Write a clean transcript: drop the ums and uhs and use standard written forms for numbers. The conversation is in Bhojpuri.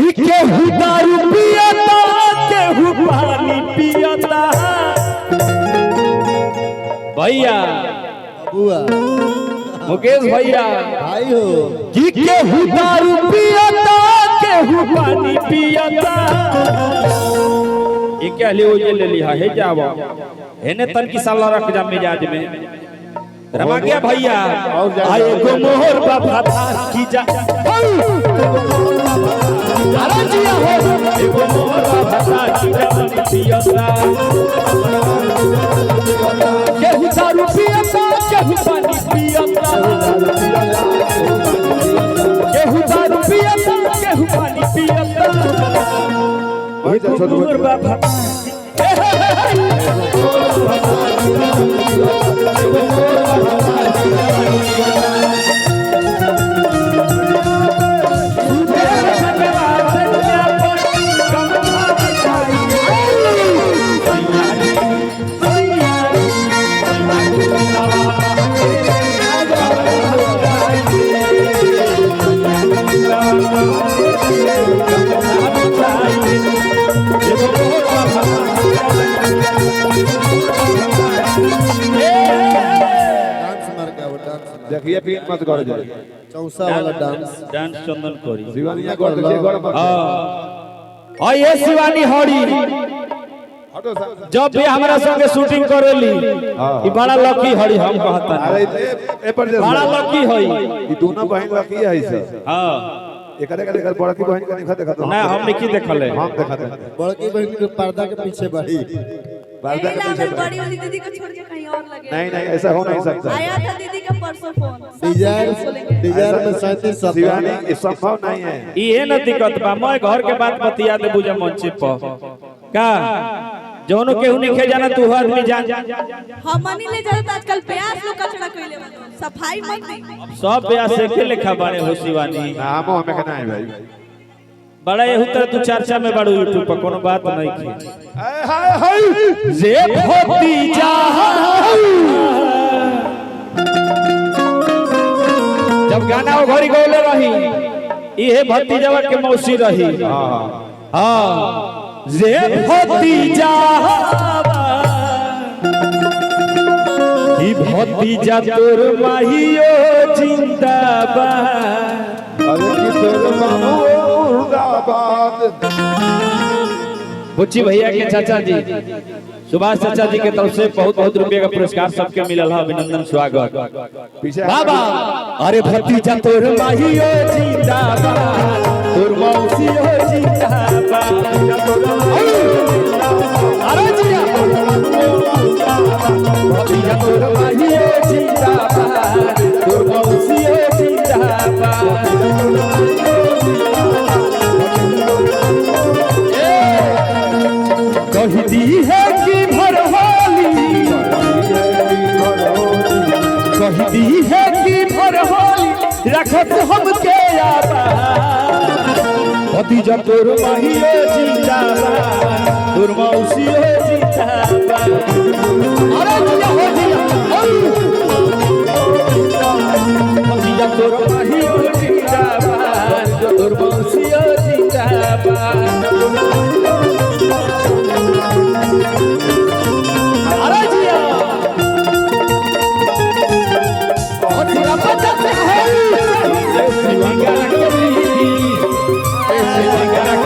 कि केहू दारू पियता केहू पानी पियता भैया बुआ मुकेश भैया भाई हो कि केहू दारू पियता केहू पानी पियता ये क्या ले वो ले लिया है जावा हेने तन की साला रख जा मिजाज में रमा गया भैया आए गो मोहर बाबा की जा अरे जिया हो एगो मोहर बाबा की जा पियता केहू दारू पियता केहू पानी पियता केहू दारू पियता केहू पानी पियता मोहर बाबा देखिए पीन मत कर जाए चौसा वाला डांस डांस चंदन करी शिवानिया कर दे गड़ मत हां ये शिवानी हड़ी हटो जब भी हमरा संगे शूटिंग करेली ई बड़ा लकी हड़ी हम कहता अरे ए पर जे बड़ा लकी हई ई दोनों बहन लकी है से हां एकरे का बड़की बहन का नहीं देखा तो ना हमने की देखल है हम देखा थे बड़की बहन के पर्दा के पीछे बड़ी पर्दा के पीछे बड़ी वाली दीदी को छोड़ के कहीं और लगे नहीं नहीं ऐसा हो नहीं सकता आया था दीदी का परसों फोन डिजाइन में 37 शिवानी ये संभव नहीं है ये न दिक्कत बा मैं घर के बात बतिया दे बुझे मंच पर का जोनो केहू नहीं खे जाना तू आदमी जान हमनी ले जात आजकल प्यास लोग कचरा कइले बा सफाई मत दी सब ब्याह से के लेखा बारे हो शिवानी नाम हमें कहना है भाई बड़ा एहू तरह तू चर्चा में बाड़ू यूट्यूब पर कोनो बात नहीं की हाय हाय जे भतीजा जब गाना वो घड़ी गौले रही इहे भतीजावा के मौसी रही हां जे भतीजा की भतीजा तोर माहियो जिंदाबाद अरे की तोर मामू मुर्दाबाद बुच्ची भैया के चाचा जी सुभाष चाचा जी के तरफ से बहुत बहुत रुपए का पुरस्कार सबके मिलल है अभिनंदन स्वागत पीछे बाबा अरे भतीजा तोर माहियो जिंदाबाद तोर मौसियो जिंदाबाद अरे जिया भतीजा तोर माहियो जिंदाबाद तोर मौसियो जिंदाबाद कही दी है कि भरहोली कही दी है कि भरहोली रखत हमके आबाद भतीजा तोर माहियो जिंदाबाद तोर मौसियो जिंदाबाद अरे जिया हो जिया भतीजा तोर माहियो जिंदाबाद तोर मौसियो जिंदाबाद अरे जिया बहुत ही बचाते हैं ऐसे वगैरह कभी ऐसे वगैरह